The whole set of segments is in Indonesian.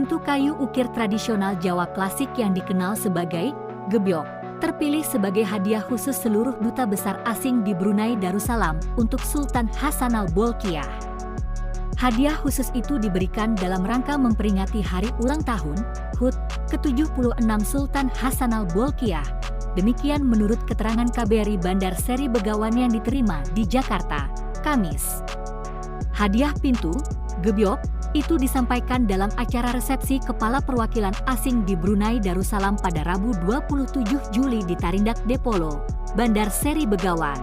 Pintu kayu ukir tradisional Jawa klasik yang dikenal sebagai gebyok, terpilih sebagai hadiah khusus seluruh duta besar asing di Brunei Darussalam untuk Sultan Hassanal Bolkiah. Hadiah khusus itu diberikan dalam rangka memperingati hari ulang tahun HUT ke-76 Sultan Hassanal Bolkiah. Demikian menurut keterangan KBRI Bandar Seri Begawan yang diterima di Jakarta, Kamis. Hadiah pintu gebyok itu disampaikan dalam acara resepsi Kepala Perwakilan Asing di Brunei Darussalam pada Rabu 27 Juli di Tarindak Depolo, Bandar Seri Begawan.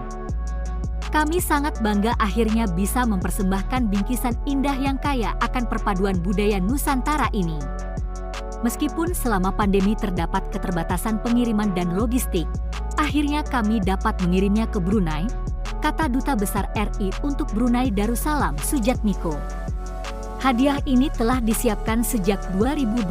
Kami sangat bangga akhirnya bisa mempersembahkan bingkisan indah yang kaya akan perpaduan budaya Nusantara ini. Meskipun selama pandemi terdapat keterbatasan pengiriman dan logistik, akhirnya kami dapat mengirimnya ke Brunei, kata Duta Besar RI untuk Brunei Darussalam Sujatmiko. Hadiah ini telah disiapkan sejak 2021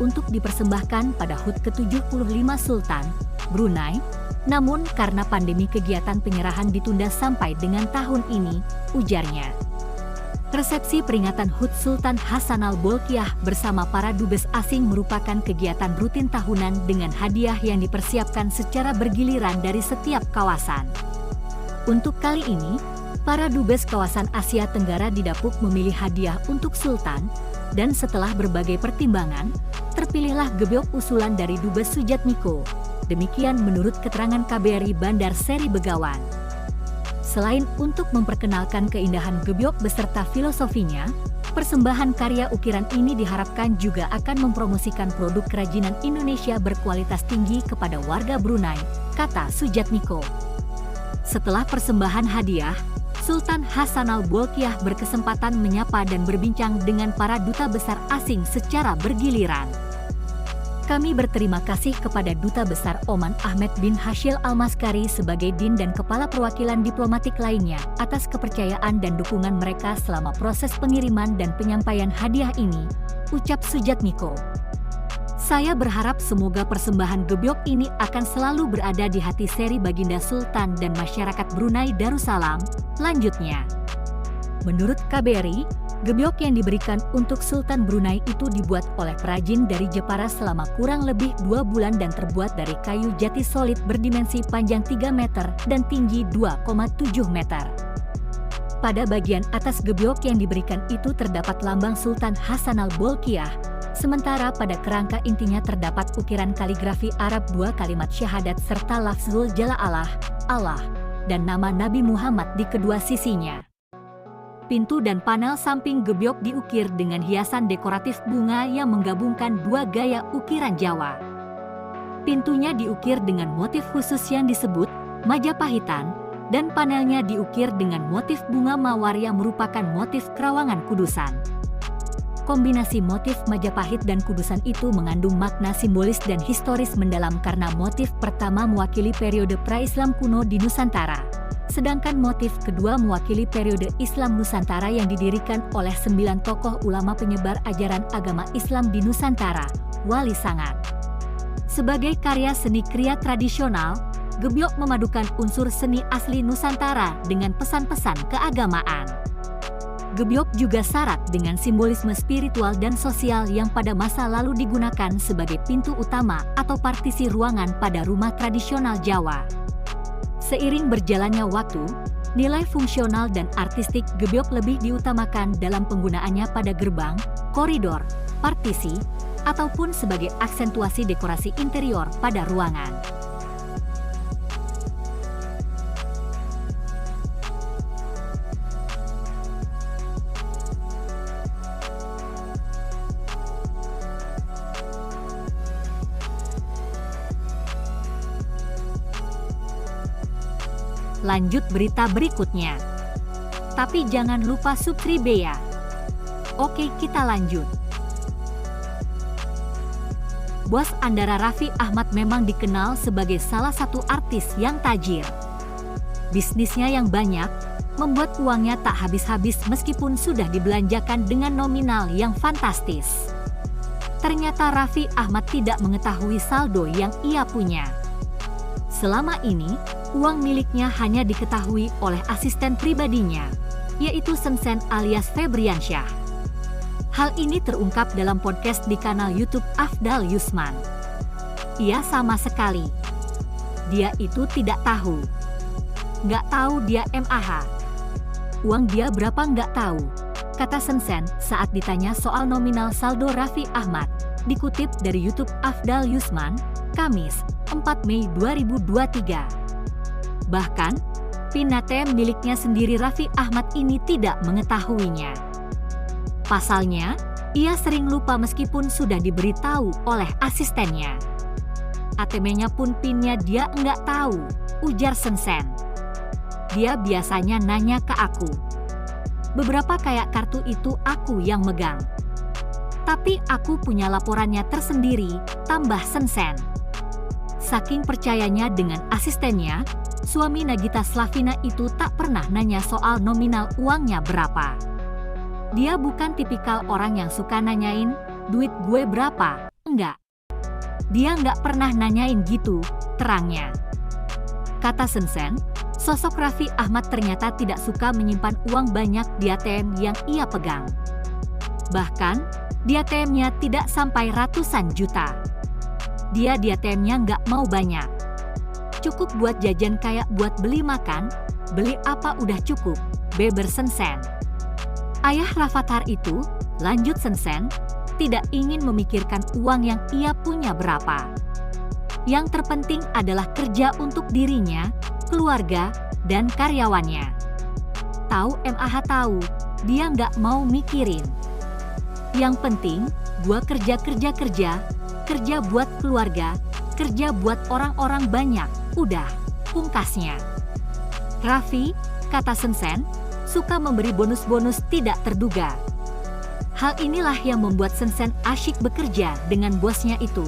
untuk dipersembahkan pada HUT ke-75 Sultan Brunei, namun karena pandemi kegiatan penyerahan ditunda sampai dengan tahun ini, ujarnya. Resepsi peringatan HUT Sultan Hassanal Bolkiah bersama para dubes asing merupakan kegiatan rutin tahunan dengan hadiah yang dipersiapkan secara bergiliran dari setiap kawasan. Untuk kali ini, para dubes kawasan Asia Tenggara didapuk memilih hadiah untuk Sultan, dan setelah berbagai pertimbangan, terpilihlah gebyok usulan dari Dubes Sujatmiko. Demikian menurut keterangan KBRI Bandar Seri Begawan. Selain untuk memperkenalkan keindahan gebyok beserta filosofinya, persembahan karya ukiran ini diharapkan juga akan mempromosikan produk kerajinan Indonesia berkualitas tinggi kepada warga Brunei, kata Sujatmiko. Setelah persembahan hadiah, Sultan Hassanal Bolkiah berkesempatan menyapa dan berbincang dengan para duta besar asing secara bergiliran. Kami berterima kasih kepada Duta Besar Oman Ahmed bin Hashil Al-Maskari sebagai Din dan Kepala Perwakilan Diplomatik lainnya atas kepercayaan dan dukungan mereka selama proses pengiriman dan penyampaian hadiah ini, ucap Sujatmiko. Saya berharap semoga persembahan gebyok ini akan selalu berada di hati Seri Baginda Sultan dan masyarakat Brunei Darussalam, lanjutnya. Menurut KBRI, gebyok yang diberikan untuk Sultan Brunei itu dibuat oleh perajin dari Jepara selama kurang lebih 2 bulan dan terbuat dari kayu jati solid berdimensi panjang 3 meter dan tinggi 2,7 meter. Pada bagian atas gebyok yang diberikan itu terdapat lambang Sultan Hassanal Bolkiah, sementara pada kerangka intinya terdapat ukiran kaligrafi Arab 2 kalimat syahadat serta lafzul jalaalah, Allah, dan nama Nabi Muhammad di kedua sisinya. Pintu dan panel samping gebyok diukir dengan hiasan dekoratif bunga yang menggabungkan 2 gaya ukiran Jawa. Pintunya diukir dengan motif khusus yang disebut Majapahitan, dan panelnya diukir dengan motif bunga mawar yang merupakan motif Kerawangan Kudusan. Kombinasi motif Majapahit dan Kudusan itu mengandung makna simbolis dan historis mendalam karena motif pertama mewakili periode pra-Islam kuno di Nusantara, sedangkan motif kedua mewakili periode Islam Nusantara yang didirikan oleh 9 tokoh ulama penyebar ajaran agama Islam di Nusantara, Wali Sangat. Sebagai karya seni kriya tradisional, gebyok memadukan unsur seni asli Nusantara dengan pesan-pesan keagamaan. Gebyok juga syarat dengan simbolisme spiritual dan sosial yang pada masa lalu digunakan sebagai pintu utama atau partisi ruangan pada rumah tradisional Jawa. Seiring berjalannya waktu, nilai fungsional dan artistik gebyok lebih diutamakan dalam penggunaannya pada gerbang, koridor, partisi, ataupun sebagai aksentuasi dekorasi interior pada ruangan. Lanjut berita berikutnya. Tapi jangan lupa subscribe ya. Oke, kita lanjut. Bos Andara Raffi Ahmad memang dikenal sebagai salah satu artis yang tajir. Bisnisnya yang banyak membuat uangnya tak habis-habis meskipun sudah dibelanjakan dengan nominal yang fantastis. Ternyata Raffi Ahmad tidak mengetahui saldo yang ia punya. Selama ini, uang miliknya hanya diketahui oleh asisten pribadinya, yaitu Sensen alias Febriansyah. Hal ini terungkap dalam podcast di kanal YouTube Afdal Yusman. Ia sama sekali. Dia itu tidak tahu. Nggak tahu dia MAH. Uang dia berapa nggak tahu, kata Sensen saat ditanya soal nominal saldo Raffi Ahmad. Dikutip dari YouTube Afdal Yusman, Kamis, 4 Mei 2023. Bahkan, PIN ATM miliknya sendiri Raffi Ahmad ini tidak mengetahuinya. Pasalnya, ia sering lupa meskipun sudah diberitahu oleh asistennya. ATM-nya pun PIN-nya dia enggak tahu, ujar Sensen. Dia biasanya nanya ke aku. Beberapa kayak kartu itu aku yang megang. Tapi aku punya laporannya tersendiri, tambah Sensen. Saking percayanya dengan asistennya, suami Nagita Slavina itu tak pernah nanya soal nominal uangnya berapa. Dia bukan tipikal orang yang suka nanyain, duit gue berapa, enggak. Dia nggak pernah nanyain gitu, terangnya. Kata Sensen, sosok Raffi Ahmad ternyata tidak suka menyimpan uang banyak di ATM yang ia pegang. Bahkan, di ATM-nya tidak sampai ratusan juta. Dia di ATM-nya nggak mau banyak. Cukup buat jajan kayak buat beli makan, beli apa udah cukup, beber Sensen. Ayah Rafathar itu, lanjut Sensen, tidak ingin memikirkan uang yang ia punya berapa. Yang terpenting adalah kerja untuk dirinya, keluarga, dan karyawannya. Tahu MAH tahu, dia nggak mau mikirin. Yang penting, gua kerja buat keluarga, kerja buat orang-orang banyak, udah, pungkasnya. Raffi, kata Sensen, suka memberi bonus-bonus tidak terduga. Hal inilah yang membuat Sensen asyik bekerja dengan bosnya itu.